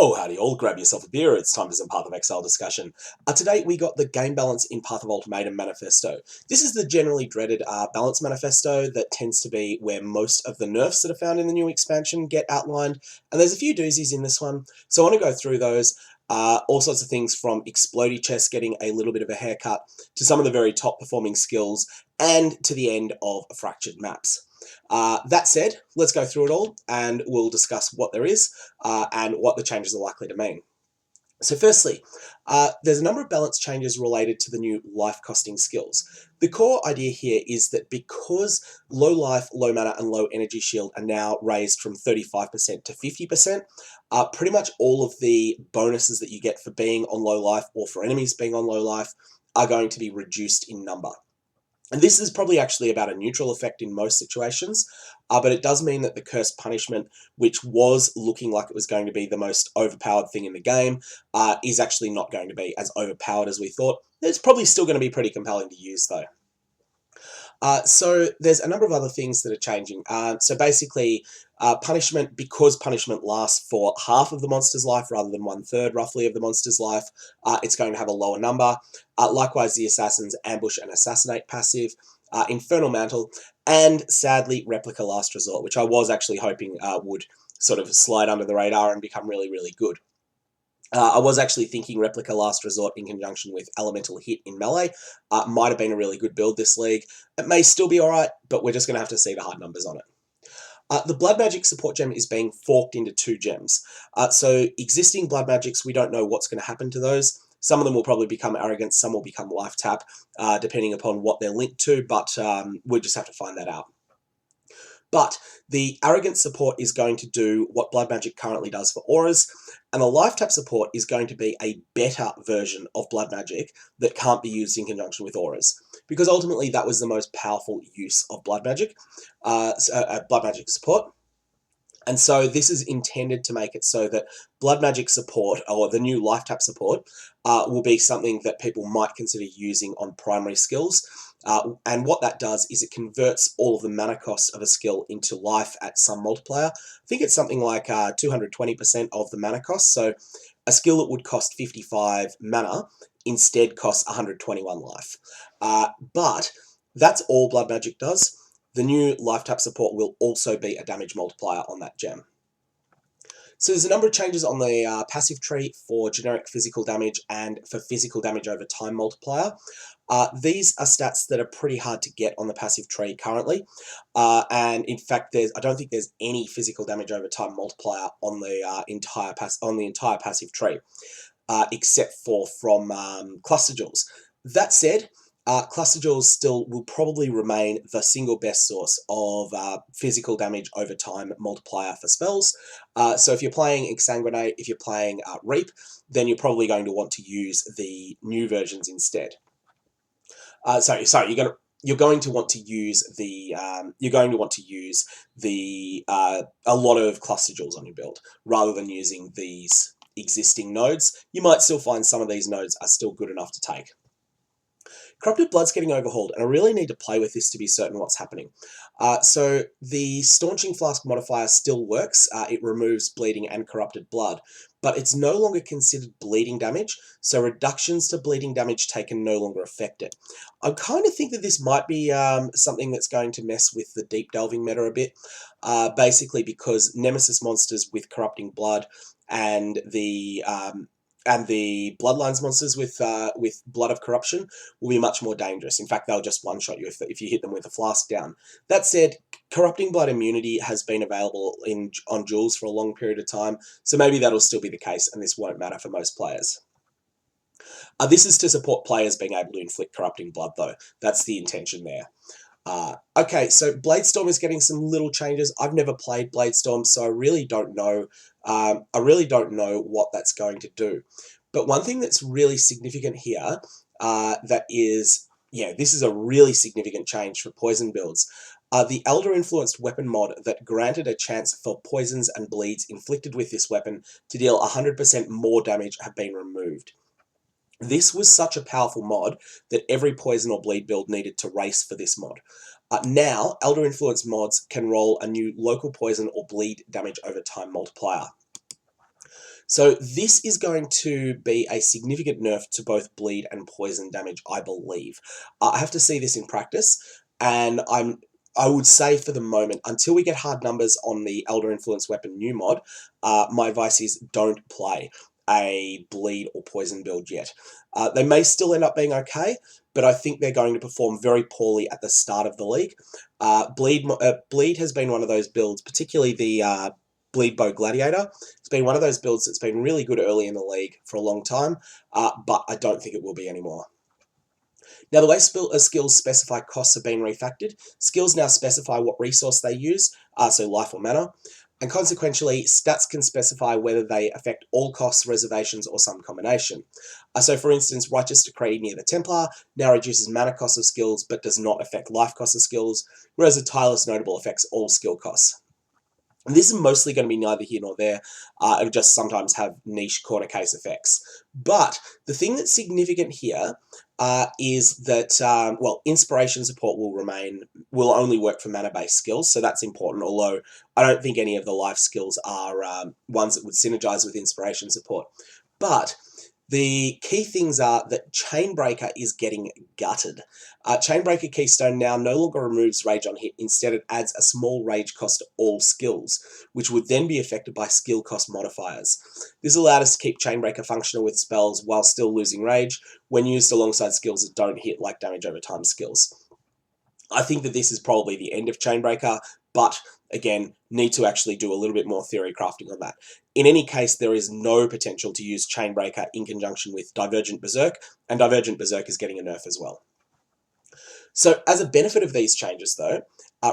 Oh, howdy all, grab yourself a beer, it's time for some Path of Exile discussion. Today we got the game balance in Path of Ultimatum Manifesto. This is the generally dreaded balance manifesto that tends to be where most of the nerfs that are found in the new expansion get outlined, and there's a few doozies in this one, so I want to go through those. All sorts of things from Explodey Chest getting a little bit of a haircut, to some of the very top performing skills, and to the end of Fractured Maps. That said, let's go through it all and we'll discuss what there is and what the changes are likely to mean. So firstly, there's a number of balance changes related to the new life costing skills. The core idea here is that because low life, low mana, and low energy shield are now raised from 35% to 50%, pretty much all of the bonuses that you get for being on low life or for enemies being on low life are going to be reduced in number. And this is probably actually about a neutral effect in most situations, but it does mean that the Curse Punishment, which was looking like it was going to be the most overpowered thing in the game, is actually not going to be as overpowered as we thought. It's probably still going to be pretty compelling to use, though. So there's a number of other things that are changing. So basically, punishment, because punishment lasts for half of the monster's life rather than 1/3 roughly of the monster's life, it's going to have a lower number. Likewise, the Assassin's Ambush and Assassinate passive, Infernal Mantle, and sadly, Replica Last Resort, which I was actually hoping would sort of slide under the radar and become really, really good. I was actually thinking Replica Last Resort in conjunction with Elemental Hit in Melee. Might have been a really good build this league. It may still be alright, but we're just going to have to see the hard numbers on it. The Blood Magic support gem is being forked into 2 gems. So existing Blood Magics, we don't know what's going to happen to those. Some of them will probably become Arrogance, some will become Lifetap, depending upon what they're linked to, but we'll just have to find that out. But the Arrogance support is going to do what Blood Magic currently does for auras, and the Lifetap support is going to be a better version of Blood Magic that can't be used in conjunction with auras, because ultimately that was the most powerful use of Blood Magic, Blood Magic support. And so this is intended to make it so that Blood Magic support, or the new Lifetap support, will be something that people might consider using on primary skills. And what that does is it converts all of the mana cost of a skill into life at some multiplier. I think it's something like 220% of the mana cost. So a skill that would cost 55 mana instead costs 121 life. But that's all Blood Magic does. The new Lifetap support will also be a damage multiplier on that gem. So there's a number of changes on the passive tree for generic physical damage and for physical damage over time multiplier. These are stats that are pretty hard to get on the passive tree currently, and in fact, I don't think there's any physical damage over time multiplier on the entire passive tree, except for from Cluster Jewels. That said, Cluster Jewels still will probably remain the single best source of physical damage over time multiplier for spells. So if you're playing Exsanguinate, if you're playing Reap, then you're probably going to want to use the new versions instead. You're going to want to use a lot of Cluster Jewels on your build rather than using these existing nodes. You might still find some of these nodes are still good enough to take. Corrupted Blood's getting overhauled, and I really need to play with this to be certain what's happening. So the Staunching Flask modifier still works. It removes bleeding and corrupted blood, but it's no longer considered bleeding damage, so reductions to bleeding damage taken no longer affect it. I kind of think that this might be something that's going to mess with the deep delving meta a bit, basically because Nemesis monsters with corrupting blood and the Bloodlines monsters with Blood of Corruption will be much more dangerous. In fact, they'll just one-shot you if you hit them with a flask down. That said, Corrupting Blood immunity has been available on Jewels for a long period of time, so maybe that'll still be the case, and this won't matter for most players. This is to support players being able to inflict Corrupting Blood, though. That's the intention there. Okay, so Bladestorm is getting some little changes. I've never played Bladestorm, so I really don't know. What that's going to do. But one thing that's really significant here, this is a really significant change for poison builds. The Elder Influenced Weapon mod that granted a chance for poisons and bleeds inflicted with this weapon to deal 100% more damage have been removed. This was such a powerful mod that every poison or bleed build needed to race for this mod. Now, Elder Influence mods can roll a new local poison or bleed damage over time multiplier. So this is going to be a significant nerf to both bleed and poison damage, I believe. I have to see this in practice, and I would say for the moment, until we get hard numbers on the Elder Influence Weapon new mod, my advice is don't play a bleed or poison build yet. They may still end up being okay, but I think they're going to perform very poorly at the start of the league. Bleed has been one of those builds, particularly the Bleed Bow Gladiator. It's been one of those builds that's been really good early in the league for a long time, but I don't think it will be anymore. Now, the way skills specify costs have been refactored. Skills now specify what resource they use, so life or mana, and consequentially, stats can specify whether they affect all costs, reservations, or some combination. So, for instance, Righteous Decree near the Templar now reduces mana cost of skills, but does not affect life cost of skills, whereas a Tireless Notable affects all skill costs. And this is mostly going to be neither here nor there. It'll just sometimes have niche corner case effects. But the thing that's significant here is that, well, inspiration support will only work for mana-based skills, so that's important, although I don't think any of the life skills are ones that would synergize with inspiration support. But the key things are that Chainbreaker is getting gutted. Chainbreaker Keystone now no longer removes rage on hit, instead it adds a small rage cost to all skills, which would then be affected by skill cost modifiers. This allowed us to keep Chainbreaker functional with spells while still losing rage, when used alongside skills that don't hit, like damage over time skills. I think that this is probably the end of Chainbreaker, but again, need to actually do a little bit more theory crafting on that. In any case, there is no potential to use Chainbreaker in conjunction with Divergent Berserk, and Divergent Berserk is getting a nerf as well. So as a benefit of these changes though,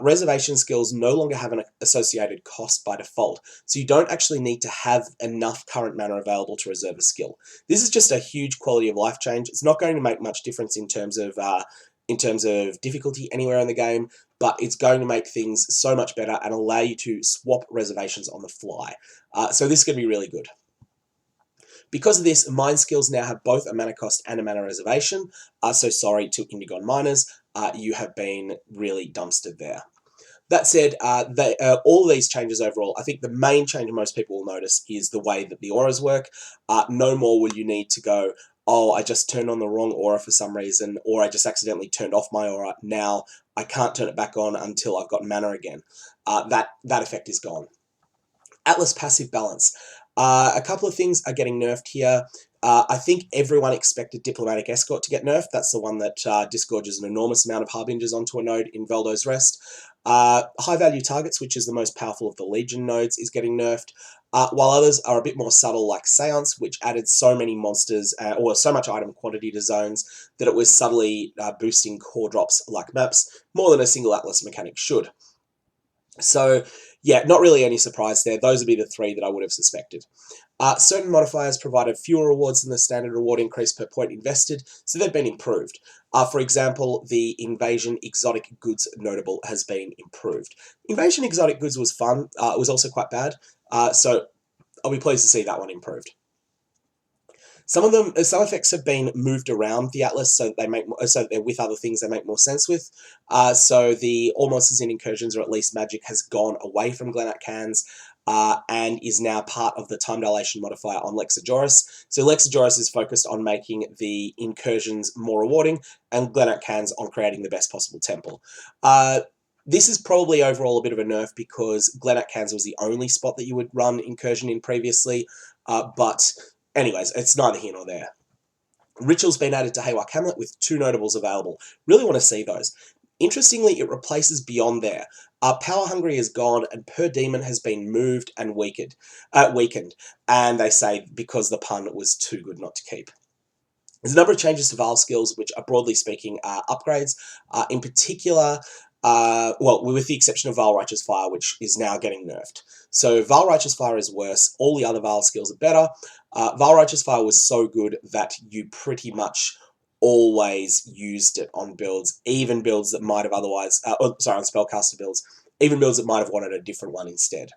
reservation skills no longer have an associated cost by default, so you don't actually need to have enough current mana available to reserve a skill. This is just a huge quality of life change. It's not going to make much difference in terms of difficulty anywhere in the game, but it's going to make things so much better and allow you to swap reservations on the fly. So this is going to be really good. Because of this, Mind Skills now have both a mana cost and a mana reservation, so sorry to Indigon Miners, you have been really dumpstered there. That said, all these changes overall, I think the main change most people will notice is the way that the auras work. No more will you need to go, oh, I just turned on the wrong aura for some reason, or I just accidentally turned off my aura. Now I can't turn it back on until I've got mana again. That effect is gone. Atlas Passive Balance. A couple of things are getting nerfed here. I think everyone expected Diplomatic Escort to get nerfed. That's the one that disgorges an enormous amount of Harbingers onto a node in Veldo's Rest. High Value Targets, which is the most powerful of the Legion nodes, is getting nerfed, while others are a bit more subtle, like Seance, which added so many monsters, or so much item quantity to zones, that it was subtly boosting core drops like maps, more than a single Atlas mechanic should. So, yeah, not really any surprise there. Those would be the three that I would have suspected. Certain modifiers provided fewer rewards than the standard reward increase per point invested, so they've been improved. For example, the Invasion Exotic Goods notable has been improved. Invasion Exotic Goods was fun. It was also quite bad, so I'll be pleased to see that one improved. Some effects have been moved around the Atlas so that they're with other things they make more sense with. So the All Monsters in Incursions, or at least Magic, has gone away from Glenat Cans and is now part of the time dilation modifier on Lexajoris. So Lexajoris is focused on making the incursions more rewarding, and Glenat Cans on creating the best possible temple. This is probably overall a bit of a nerf because Glenat Cans was the only spot that you would run incursion in previously, but anyways, it's neither here nor there. Ritual's been added to Haywire Hamlet with 2 notables available. Really want to see those. Interestingly, it replaces Beyond there. Power Hungry is gone, and Per Demon has been moved and weakened. And they say because the pun was too good not to keep. There's a number of changes to Vaal skills, which are broadly speaking upgrades. In particular, well, with the exception of Vaal Righteous Fire, which is now getting nerfed. So Vaal Righteous Fire is worse. All the other Vaal skills are better. Vaal Righteous Fire was so good that you pretty much always used it on builds, even builds that might have otherwise, on spellcaster builds, even builds that might have wanted a different one instead.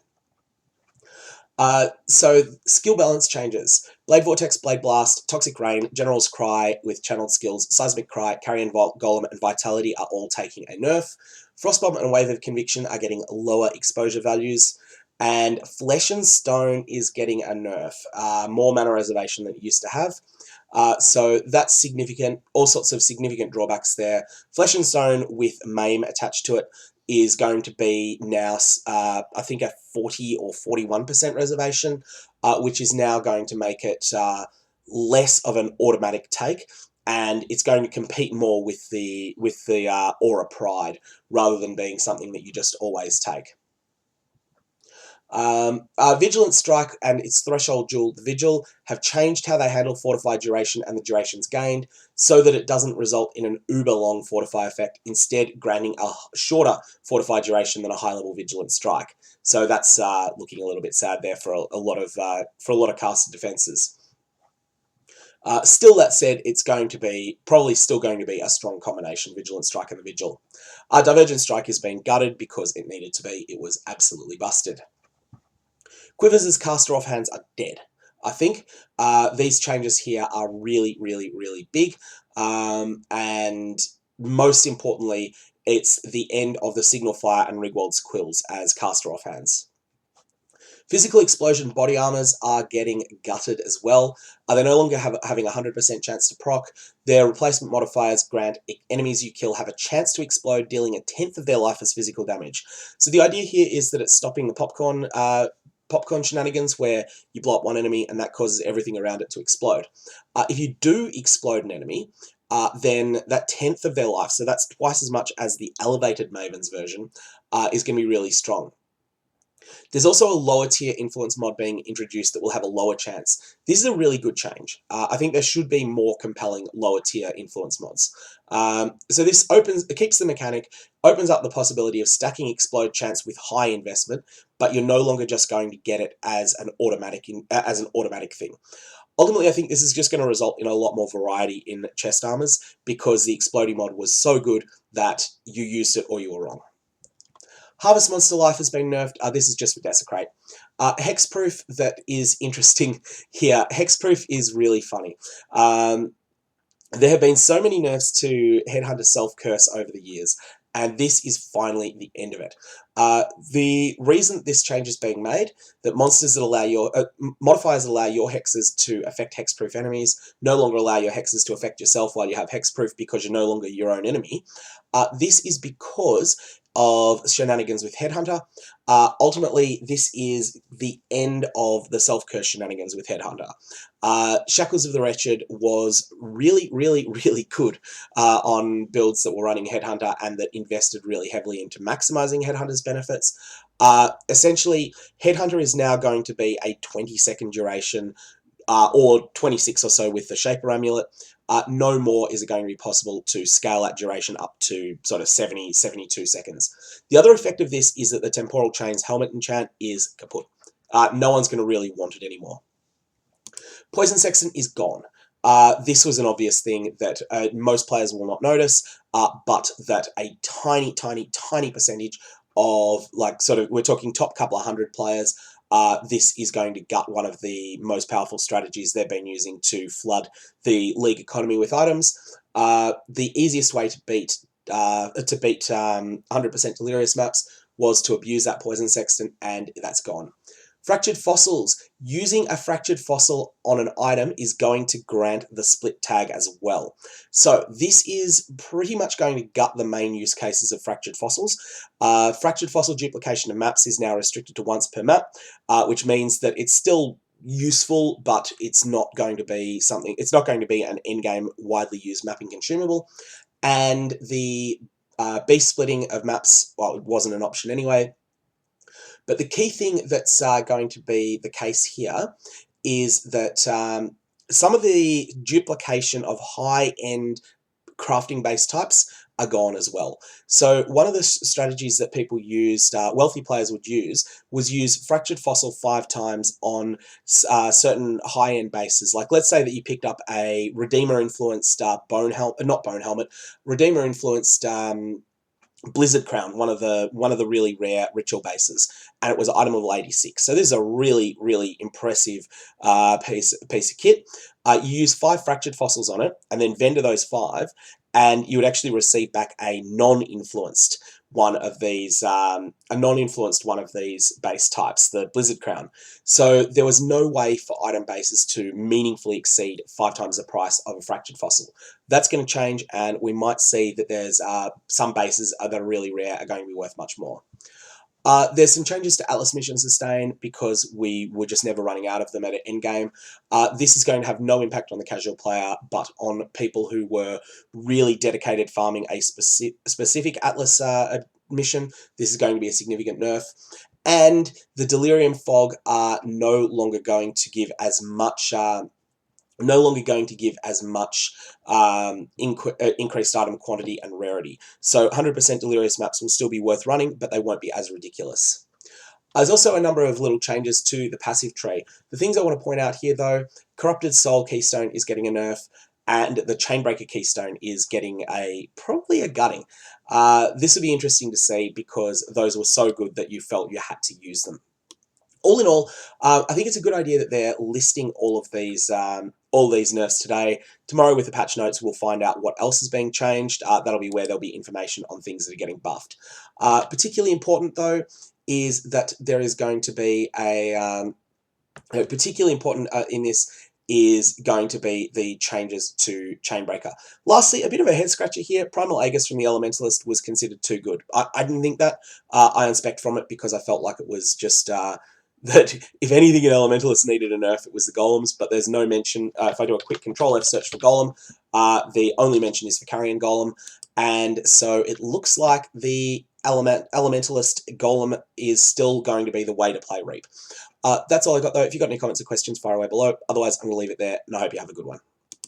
So skill balance changes. Blade Vortex, Blade Blast, Toxic Rain, General's Cry with channeled skills, Seismic Cry, Carrion Golem, and Vitality are all taking a nerf. Frostbomb and Wave of Conviction are getting lower exposure values. And Flesh and Stone is getting a nerf, more mana reservation than it used to have. So that's significant, all sorts of significant drawbacks there. Flesh and Stone with Maim attached to it is going to be now, I think, a 40 or 41% reservation, which is now going to make it less of an automatic take, and it's going to compete more with the Aura Pride, rather than being something that you just always take. Vigilant Strike and its Threshold Jewel, the Vigil, have changed how they handle Fortify duration and the durations gained, so that it doesn't result in an uber long Fortify effect, instead granting a shorter Fortify duration than a high level Vigilant Strike. So that's looking a little bit sad there for a lot of casted defenses. Still, that said, it's going to be probably still going to be a strong combination, Vigilant Strike and the Vigil. Divergent Strike has been gutted because it needed to be. It was absolutely busted. Quivers' caster off hands are dead. I think these changes here are really, really, really big, and most importantly, it's the end of the Signal Fire and Rigwold's Quills as caster off hands. Physical Explosion body armors are getting gutted as well. They're no longer having a 100% chance to proc. Their replacement modifiers grant enemies you kill have a chance to explode, dealing a tenth of their life as physical damage. So the idea here is that it's stopping the popcorn shenanigans where you blow up one enemy and that causes everything around it to explode. If you do explode an enemy, then that tenth of their life, so that's twice as much as the elevated Maven's version, is going to be really strong. There's also a lower tier influence mod being introduced that will have a lower chance. This is a really good change. I think there should be more compelling lower tier influence mods. So this keeps the mechanic, opens up the possibility of stacking explode chance with high investment, but you're no longer just going to get it as an automatic thing. Ultimately, I think this is just going to result in a lot more variety in chest armors, because the exploding mod was so good that you used it or you were wrong. Harvest Monster Life has been nerfed. This is just for Desecrate. Hexproof, that is interesting here. Hexproof is really funny. There have been so many nerfs to Headhunter Self-Curse over the years, and this is finally the end of it. The reason this change is being made, that monsters that allow your modifiers that allow your hexes to affect hexproof enemies no longer allow your hexes to affect yourself while you have hexproof, because you're no longer your own enemy. This is because of shenanigans with Headhunter. Ultimately, this is the end of the self-curse shenanigans with Headhunter. Shackles of the Wretched was really, really, really good on builds that were running Headhunter and that invested really heavily into maximizing Headhunter's benefits. Essentially, Headhunter is now going to be a 20-second duration, or 26 or so with the Shaper Amulet. No more is it going to be possible to scale that duration up to sort of 70, 72 seconds. The other effect of this is that the Temporal Chains Helmet enchant is kaput. No one's going to really want it anymore. Poison Sextant is gone. This was an obvious thing that most players will not notice, but that a tiny, tiny, tiny percentage of, like, sort of, we're talking top couple of hundred players, this is going to gut one of the most powerful strategies they've been using to flood the league economy with items. The easiest way to beat 100% Delirious maps was to abuse that Poison Sextant, and that's gone. Fractured Fossils. Using a Fractured Fossil on an item is going to grant the split tag as well. So this is pretty much going to gut the main use cases of Fractured Fossils. Fractured Fossil duplication of maps is now restricted to once per map, which means that it's still useful, but it's not going to be something, it's not going to be an endgame widely used mapping consumable. And the beast splitting of maps, well, it wasn't an option anyway. But the key thing that's going to be the case here is that some of the duplication of high-end crafting-based types are gone as well. So one of the strategies that people used, wealthy players would use, was use Fractured Fossil 5 times on certain high-end bases. Like, let's say that you picked up a Redeemer-influenced Redeemer-influenced Blizzard Crown, one of the really rare ritual bases, and it was item level 86. So this is a really, really impressive piece of kit. You use 5 Fractured Fossils on it, and then vendor those 5, and you would actually receive back a non-influenced one of these, a non-influenced one of these base types, the Blizzard Crown. So there was no way for item bases to meaningfully exceed 5 times the price of a fractured fossil. That's going to change, and we might see that there's some bases that are really rare are going to be worth much more. There's some changes to Atlas Mission Sustain because we were just never running out of them at endgame. This is going to have no impact on the casual player, but on people who were really dedicated farming a specific Atlas mission. This is going to be a significant nerf. And the Delirium Fog are no longer going to give as much increased item quantity and rarity. So 100% Delirious maps will still be worth running, but they won't be as ridiculous. There's also a number of little changes to the passive tree. The things I want to point out here, though, Corrupted Soul Keystone is getting a nerf, and the Chainbreaker Keystone is getting probably a gutting. This will be interesting to see because those were so good that you felt you had to use them. All in all, I think it's a good idea that they're listing all these nerfs today. Tomorrow with the patch notes, we'll find out what else is being changed. That'll be where there'll be information on things that are getting buffed. Particularly important, though, is that there is going to be particularly important in this is going to be the changes to Chainbreaker. Lastly, a bit of a head-scratcher here. Primal Aegis from the Elementalist was considered too good. I didn't think that. I unspec'd from it because I felt like it was just... that if anything an Elementalist needed a nerf, it was the golems, but there's no mention. If I do a quick Control F search for golem, the only mention is for carrion golem, and so it looks like the Elementalist golem is still going to be the way to play Reap. That's all I got, though. If you've got any comments or questions, fire away below. Otherwise, I'm going to leave it there, and I hope you have a good one.